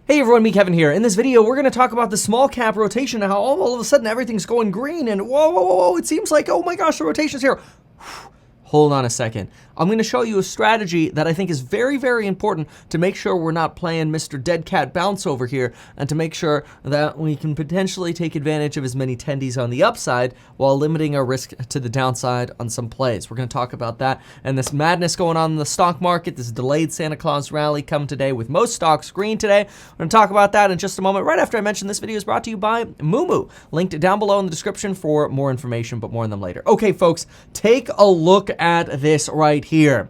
Hey everyone, me Kevin here. In this video, we're going to talk about the small cap rotation and how all of a sudden everything's going green and whoa, it seems like, oh my gosh, the rotation's here. Hold on a second. I'm going to show you a strategy that I think is very, very important to make sure we're not playing Mr. Dead Cat Bounce over here and to make sure that we can potentially take advantage of as many tendies on the upside while limiting our risk to the downside on some plays. We're going to talk about that and this madness going on in the stock market, this delayed Santa Claus rally come today with most stocks green today. We're going to talk about that in just a moment. Right after I mention this video is brought to you by Moomoo. Linked down below in the description for more information, but more on them later. Okay, folks, take a look at this right here.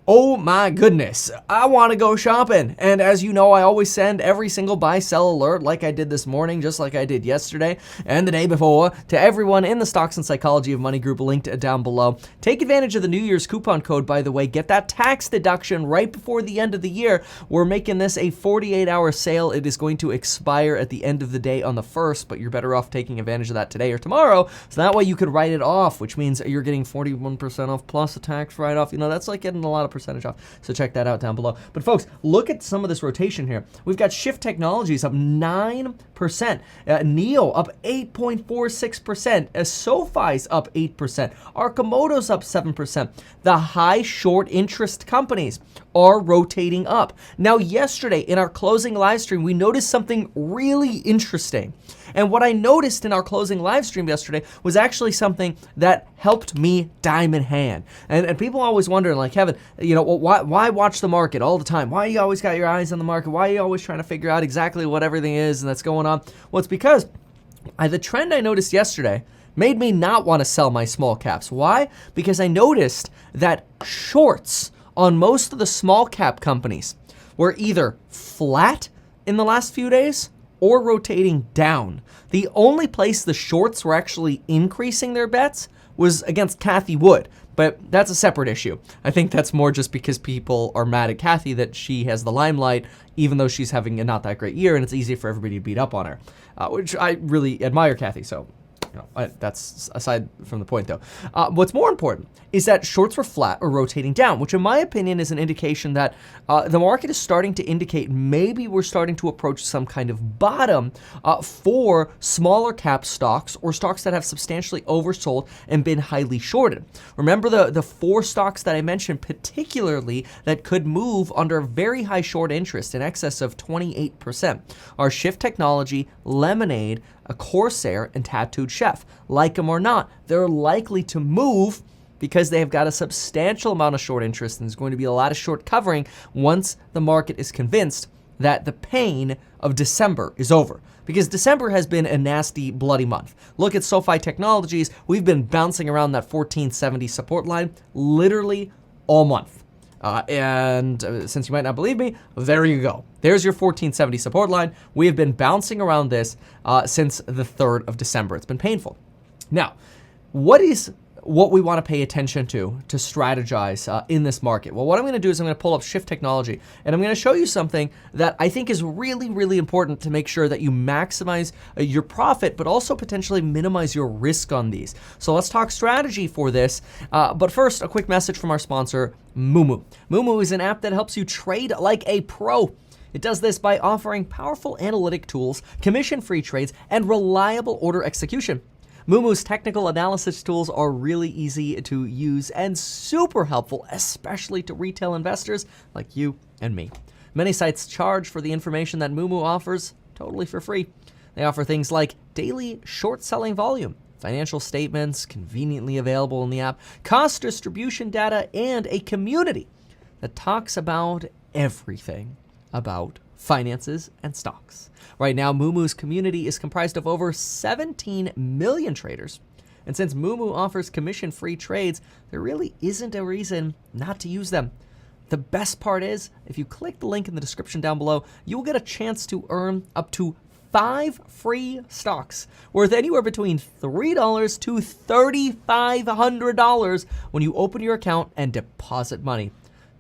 Oh my goodness, I want to go shopping. And as you know, I always send every single buy sell alert like I did this morning, just like I did yesterday and the day before to everyone in the Stocks and Psychology of Money group linked down below. Take advantage of the New Year's coupon code, by the way. Get that tax deduction right before the end of the year. We're making this a 48-hour sale. It is going to expire at the end of the day on the 1st, but you're better off taking advantage of that today or tomorrow. So that way you could write it off, which means you're getting 41% off plus a tax write-off. You know, that's like getting a lot of percentage off. So check that out down below. But folks, look at some of this rotation here. We've got Shift Technologies up 9%, NEO up 8.46%, SoFi's up 8%, Arcimoto's up 7%. The high short interest companies are rotating up. Now, yesterday in our closing live stream, we noticed something really interesting. And what I noticed in our closing live stream yesterday was actually something that helped me diamond hand. And people always wonder, like, Kevin, you know, well, why watch the market all the time? Why you always got your eyes on the market? Why are you always trying to figure out exactly what everything is and that's going on? Well, it's because the trend I noticed yesterday made me not want to sell my small caps. Why? Because I noticed that shorts on most of the small cap companies were either flat in the last few days or rotating down. The only place the shorts were actually increasing their bets was against Cathie Wood, but that's a separate issue. I think that's more just because people are mad at Cathie that she has the limelight, even though she's having a not that great year, and it's easy for everybody to beat up on her, which I really admire Cathie, so that's aside from the point though. What's more important is that shorts were flat or rotating down, which in my opinion is an indication that the market is starting to indicate maybe we're starting to approach some kind of bottom for smaller cap stocks or stocks that have substantially oversold and been highly shorted. Remember the four stocks that I mentioned particularly that could move under very high short interest in excess of 28% are Shift Technology, Lemonade, a Corsair, and Tattooed Chef. Like them or not, they're likely to move because they have got a substantial amount of short interest, and there's going to be a lot of short covering once the market is convinced that the pain of December is over. Because December has been a nasty, bloody month. Look at SoFi Technologies. We've been bouncing around that 1470 support line literally all month. And since you might not believe me, there you go. There's your 1470 support line. We have been bouncing around this since the 3rd of December. It's been painful. Now, what we want to pay attention to strategize in this market? Well, what I'm going to do is I'm going to pull up Shift Technology, and I'm going to show you something that I think is really, really important to make sure that you maximize your profit, but also potentially minimize your risk on these. So let's talk strategy for this. But first, a quick message from our sponsor, Moomoo. Moomoo is an app that helps you trade like a pro. It does this by offering powerful analytic tools, commission-free trades, and reliable order execution. Moomoo's technical analysis tools are really easy to use and super helpful, especially to retail investors like you and me. Many sites charge for the information that Moomoo offers totally for free. They offer things like daily short selling volume, financial statements conveniently available in the app, cost distribution data, and a community that talks about everything about finances and stocks. Right now, Moomoo's community is comprised of over 17 million traders. And since Moomoo offers commission-free trades, there really isn't a reason not to use them. The best part is, if you click the link in the description down below, you will get a chance to earn up to 5 free stocks worth anywhere between $3 to $3,500 when you open your account and deposit money.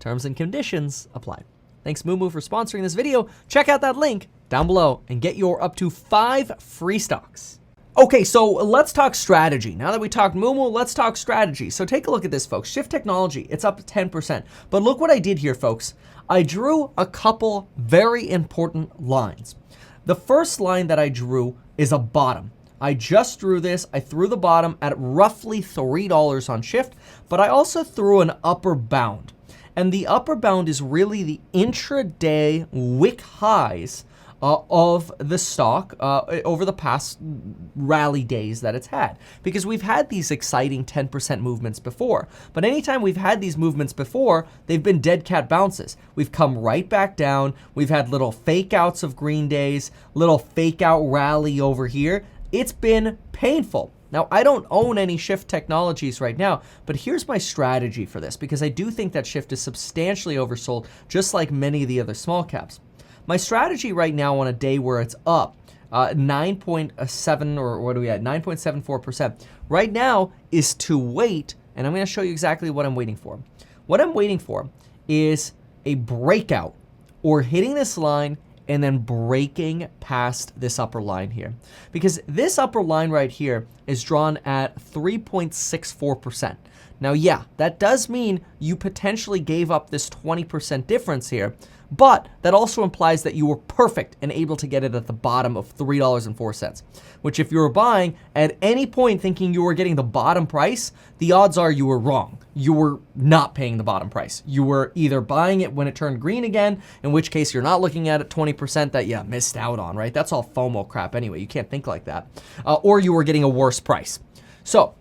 Terms and conditions apply. Thanks Moomoo for sponsoring this video. Check out that link down below and get your up to 5 free stocks. Okay, so let's talk strategy. Now that we talked Moomoo, let's talk strategy. So take a look at this, folks. Shift Technology, it's up 10%. But look what I did here, folks. I drew a couple very important lines. The first line that I drew is a bottom. I just drew this. I threw the bottom at roughly $3 on Shift, but I also threw an upper bound. And the upper bound is really the intraday wick highs of the stock over the past rally days that it's had. Because we've had these exciting 10% movements before. But anytime we've had these movements before, they've been dead cat bounces. We've come right back down. We've had little fake outs of green days, little fake out rally over here. It's been painful. Now, I don't own any Shift Technologies right now, but here's my strategy for this, because I do think that Shift is substantially oversold, just like many of the other small caps. My strategy right now on a day where it's up 9.7, or what are we at, 9.74%, right now is to wait, and I'm going to show you exactly what I'm waiting for. What I'm waiting for is a breakout, or hitting this line and then breaking past this upper line here. Because this upper line right here is drawn at 3.64%. Now, yeah, that does mean you potentially gave up this 20% difference here, but that also implies that you were perfect and able to get it at the bottom of $3.04, which if you were buying at any point thinking you were getting the bottom price, the odds are you were wrong. You were not paying the bottom price. You were either buying it when it turned green again, in which case you're not looking at it 20% that you missed out on, right? That's all FOMO crap anyway. You can't think like that. Or you were getting a worse price. So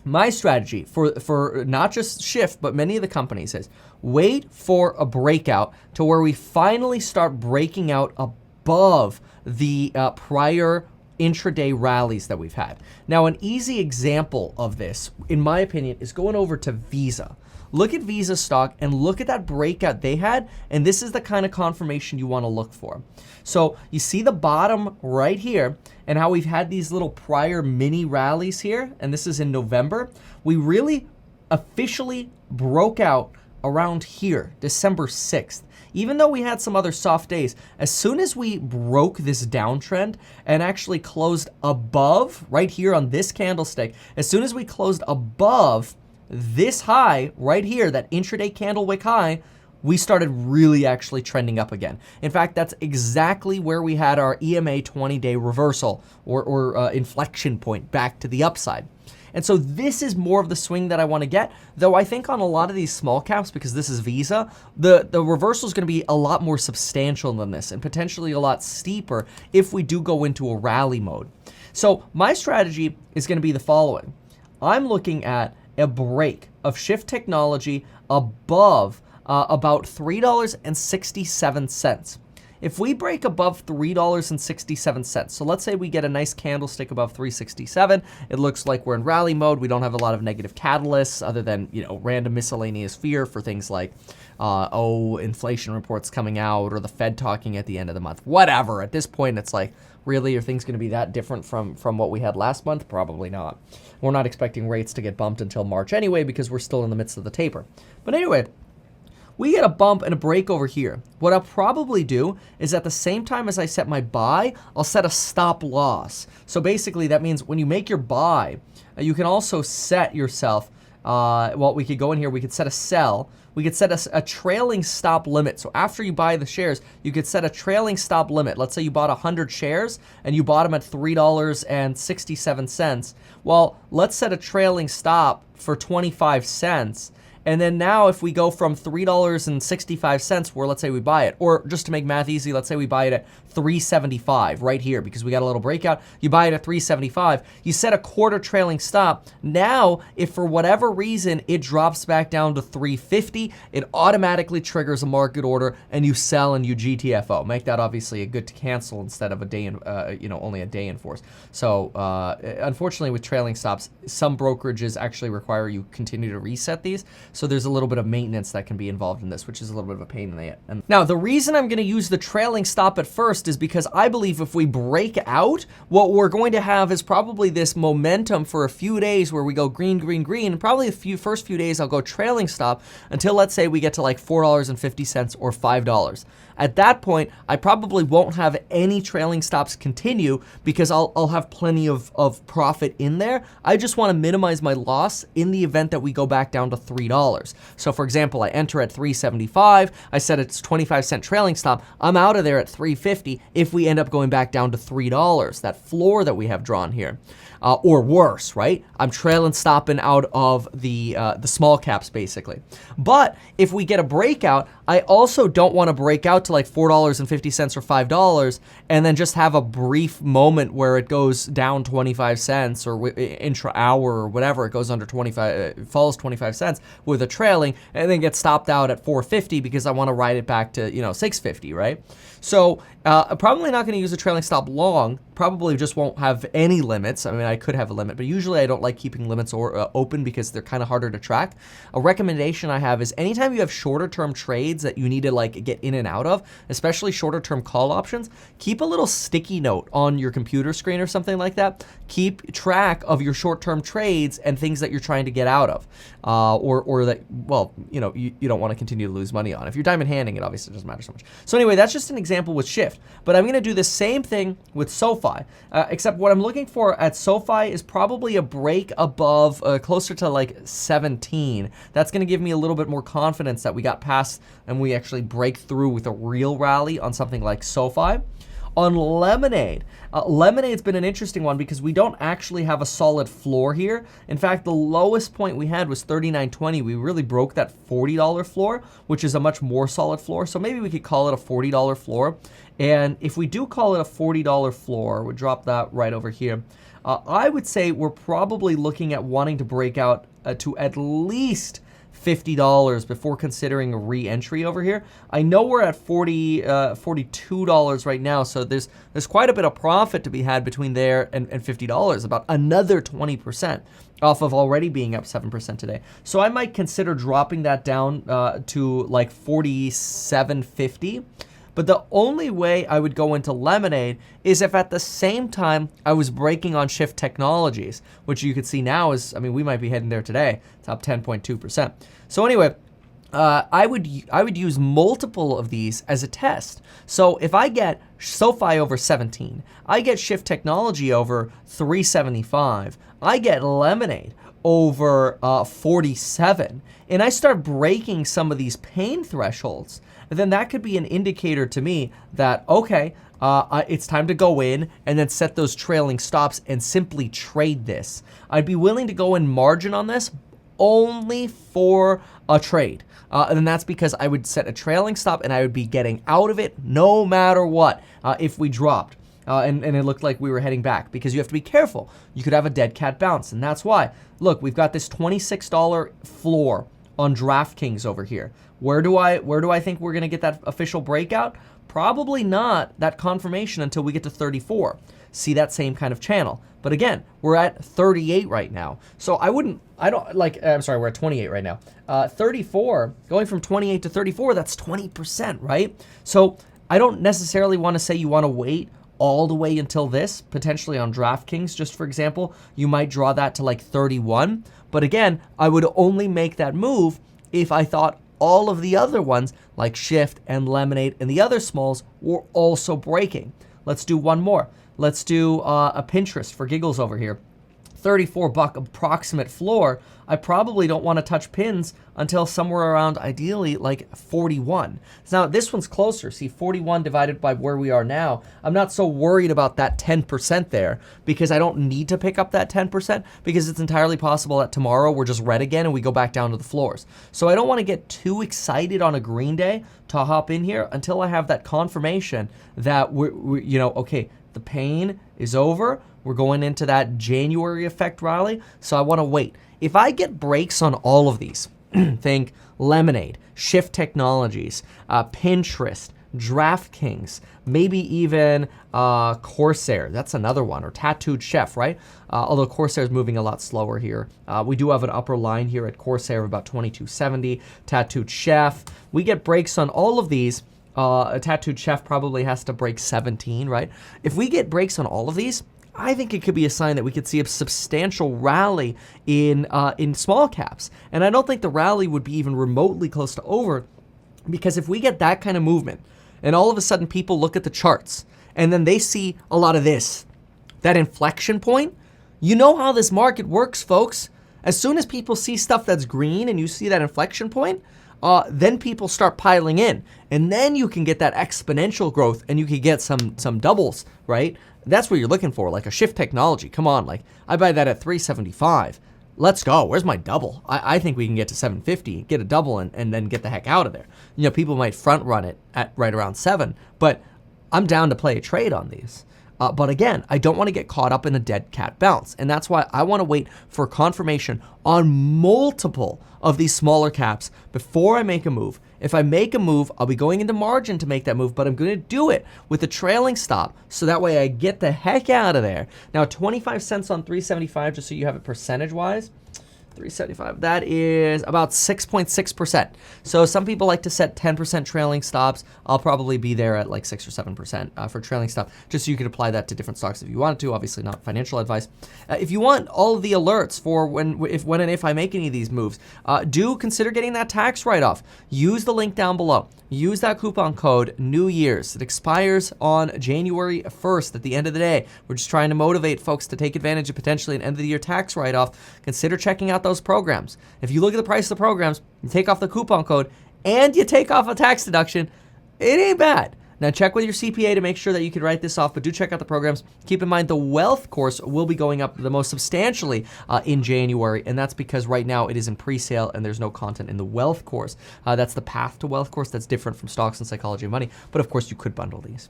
my strategy for not just Shift, but many of the companies is wait for a breakout to where we finally start breaking out above the prior intraday rallies that we've had. Now, an easy example of this, in my opinion, is going over to Visa. Look at Visa stock and look at that breakout they had, and this is the kind of confirmation you want to look for. So you see the bottom right here and how we've had these little prior mini rallies here, and this is in November. We really officially broke out around here, December 6th. Even though we had some other soft days, as soon as we broke this downtrend and actually closed above, right here on this candlestick, as soon as we closed above this high right here, that intraday candle wick high, we started really actually trending up again. In fact, that's exactly where we had our EMA 20-day reversal or inflection point back to the upside. And so this is more of the swing that I want to get, though I think on a lot of these small caps, because this is Visa, the reversal is going to be a lot more substantial than this and potentially a lot steeper if we do go into a rally mode. So my strategy is going to be the following. I'm looking at a break of Shift Technology above about $3.67. If we break above $3.67, so let's say we get a nice candlestick above 367, it looks like we're in rally mode. We don't have a lot of negative catalysts other than, random miscellaneous fear for things like, inflation reports coming out or the Fed talking at the end of the month, whatever. At this point, it's like, really, are things going to be that different from what we had last month? Probably not. We're not expecting rates to get bumped until March anyway because we're still in the midst of the taper. But anyway, we get a bump and a break over here. What I'll probably do is at the same time as I set my buy, I'll set a stop loss. So basically that means when you make your buy, you can also set yourself, we could go in here, we could set a sell. We could set a trailing stop limit. So after you buy the shares, you could set a trailing stop limit. Let's say you bought 100 shares and you bought them at $3.67. Well, let's set a trailing stop for 25 cents. And then now if we go from $3.65 where let's say we buy it, or just to make math easy, let's say we buy it at $3.75 right here because we got a little breakout. You buy it at $3.75. You set a quarter trailing stop. Now, if for whatever reason it drops back down to $3.50, it automatically triggers a market order and you sell and you GTFO. Make that obviously a good to cancel instead of a day in, only a day in force. So unfortunately with trailing stops, some brokerages actually require you continue to reset these. So there's a little bit of maintenance that can be involved in this, which is a little bit of a pain in the end. Now, the reason I'm going to use the trailing stop at first is because I believe if we break out, what we're going to have is probably this momentum for a few days where we go green, green, green, and probably the first few days I'll go trailing stop until, let's say, we get to like $4.50 or $5. At that point, I probably won't have any trailing stops continue because I'll have plenty of profit in there. I just want to minimize my loss in the event that we go back down to $3. So for example, I enter at $3.75. I said it's 25-cent trailing stop. I'm out of there at $3.50 if we end up going back down to $3, that floor that we have drawn here. Or worse, right? I'm trailing stopping out of the small caps basically. But if we get a breakout, I also don't want to break out to like $4.50 or $5 and then just have a brief moment where it goes down 25 cents or intra-hour or whatever, it goes under 25, it falls 25 cents with a trailing and then get stopped out at $4.50 because I want to ride it back to, $6.50, right? So I'm probably not going to use a trailing stop long, probably just won't have any limits. I mean, I could have a limit, but usually I don't like keeping limits open because they're kind of harder to track. A recommendation I have is anytime you have shorter term trades that you need to like get in and out of, especially shorter term call options, keep a little sticky note on your computer screen or something like that. Keep track of your short term trades and things that you're trying to get out of, or that, well, you don't want to continue to lose money on. If you're diamond handing, it obviously doesn't matter so much. So anyway, that's just an example with Shift, but I'm going to do the same thing with SoFi, except what I'm looking for at SoFi is probably a break above closer to like 17. That's going to give me a little bit more confidence that we got past and we actually break through with a real rally on something like SoFi. On Lemonade, Lemonade's been an interesting one because we don't actually have a solid floor here. In fact, the lowest point we had was $39.20. We really broke that $40 floor, which is a much more solid floor. So maybe we could call it a $40 floor. And if we do call it a $40 floor, we'll drop that right over here. I would say we're probably looking at wanting to break out to at least $50 before considering a re-entry over here. I know we're at $42 right now, so there's quite a bit of profit to be had between there and $50, about another 20% off of already being up 7% today. So I might consider dropping that down to like $47.50. But the only way I would go into Lemonade is if at the same time I was breaking on Shift Technologies, which you could see now is, I mean, we might be heading there today. It's up 10.2%. So anyway, I would use multiple of these as a test. So if I get SoFi over 17, I get Shift Technology over 375, I get Lemonade over 47, and I start breaking some of these pain thresholds, then that could be an indicator to me that, okay, it's time to go in and then set those trailing stops and simply trade this. I'd be willing to go in margin on this only for a trade. And that's because I would set a trailing stop and I would be getting out of it no matter what if we dropped. And it looked like we were heading back because you have to be careful. You could have a dead cat bounce, and that's why. Look, we've got this $26 floor on DraftKings over here. Where do I think we're gonna get that official breakout? Probably not that confirmation until we get to 34. See that same kind of channel. But again, we're at 38 right now. So I'm sorry, we're at 28 right now. 34, going from 28 to 34, that's 20%, right? So I don't necessarily wanna say you wanna wait all the way until this, potentially on DraftKings, just for example, you might draw that to like 31. But again, I would only make that move if I thought all of the other ones like Shift and Lemonade and the other smalls were also breaking. Let's do one more. Let's do a Pinterest for giggles over here. $34 approximate floor. I probably don't want to touch pins until somewhere around ideally like 41. Now this one's closer. See, 41 divided by where we are now. I'm not so worried about that 10% there because I don't need to pick up that 10% because it's entirely possible that tomorrow we're just red again and we go back down to the floors. So I don't want to get too excited on a green day to hop in here until I have that confirmation that we're okay, the pain is over. We're going into that January effect rally, so I want to wait. If I get breaks on all of these, think Lemonade, Shift Technologies, Pinterest, DraftKings, maybe even Corsair. That's another one, or Tattooed Chef, right? Although Corsair is moving a lot slower here. We do have an upper line here at Corsair of about 2270. Tattooed Chef. We get breaks on all of these. A Tattooed Chef probably has to break 17, right? If we get breaks on all of these, I think it could be a sign that we could see a substantial rally in small caps. And I don't think the rally would be even remotely close to over, because if we get that kind of movement, and all of a sudden people look at the charts, and then they see a lot of this, that inflection point, you know how this market works, folks. As soon as people see stuff that's green and you see that inflection point, then people start piling in. And then you can get that exponential growth, and you can get some doubles, right? That's what you're looking for, like a Shift Technology. Come on, like I buy that at 375. Let's go. Where's my double? I think we can get to 750, get a double, and then get the heck out of there. You know, people might front run it at right around 7, but I'm down to play a trade on these. But again, I don't want to get caught up in a dead cat bounce. And that's why I want to wait for confirmation on multiple of these smaller caps before I make a move. If I make a move, I'll be going into margin to make that move, but I'm going to do it with a trailing stop, so that way I get the heck out of there. Now, 25 cents on 375, just so you have it percentage-wise. 375, that is about 6.6%. So some people like to set 10% trailing stops. I'll probably be there at like 6 or 7% for trailing stop, just so you could apply that to different stocks if you wanted to. Obviously not financial advice. If you want all of the alerts for when and if I make any of these moves, do consider getting that tax write-off. Use the link down below. Use that coupon code New Year's. It expires on January 1st at the end of the day. We're just trying to motivate folks to take advantage of potentially an end of the year tax write-off. Consider checking out those programs. If you look at the price of the programs, you take off the coupon code, and you take off a tax deduction, it ain't bad. Now check with your CPA to make sure that you can write this off, but do check out the programs. Keep in mind the wealth course will be going up the most substantially in January, and that's because right now it is in pre-sale and there's no content in the wealth course. That's the Path to Wealth course. That's different from Stocks and Psychology of Money, but of course you could bundle these.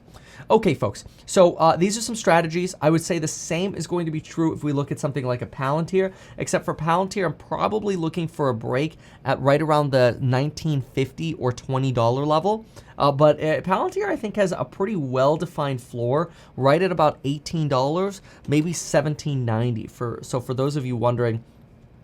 Okay, folks, so these are some strategies. I would say the same is going to be true if we look at something like a Palantir, except for Palantir, I'm probably looking for a break at right around the $19.50 or $20 level. But Palantir, I think, has a pretty well-defined floor right at about $18, maybe $17.90. So for those of you wondering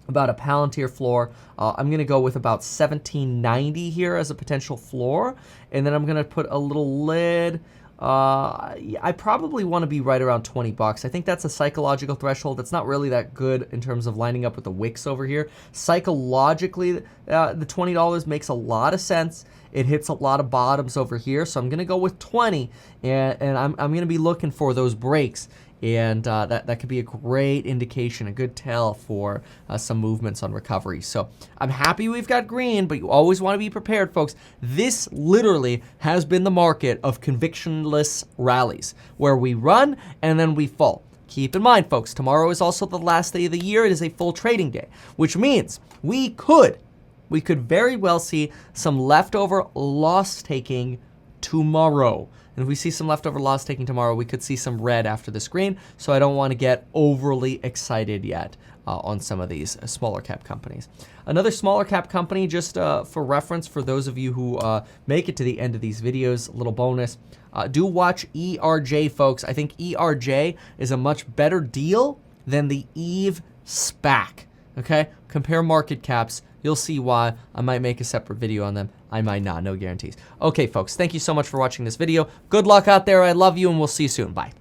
about a Palantir floor, I'm going to go with about $17.90 here as a potential floor. And then I'm going to put a little lid. I probably want to be right around 20 bucks. I think that's a psychological threshold. That's not really that good in terms of lining up with the wicks over here. Psychologically, the $20 makes a lot of sense. It hits a lot of bottoms over here, so I'm going to go with 20, and I'm going to be looking for those breaks, and that could be a great indication, a good tell for some movements on recovery. So I'm happy we've got green, but you always want to be prepared, folks. This literally has been the market of convictionless rallies, where we run and then we fall. Keep in mind, folks, tomorrow is also the last day of the year. It is a full trading day, which means we could very well see some leftover loss taking tomorrow. And if we see some leftover loss taking tomorrow, we could see some red after this green. So I don't want to get overly excited yet on some of these smaller cap companies. Another smaller cap company, just for reference, for those of you who make it to the end of these videos, a little bonus, do watch ERJ, folks. I think ERJ is a much better deal than the Eve SPAC. Okay, compare market caps. You'll see why. I might make a separate video on them. I might not, no guarantees. Okay, folks, thank you so much for watching this video. Good luck out there. I love you, and we'll see you soon. Bye.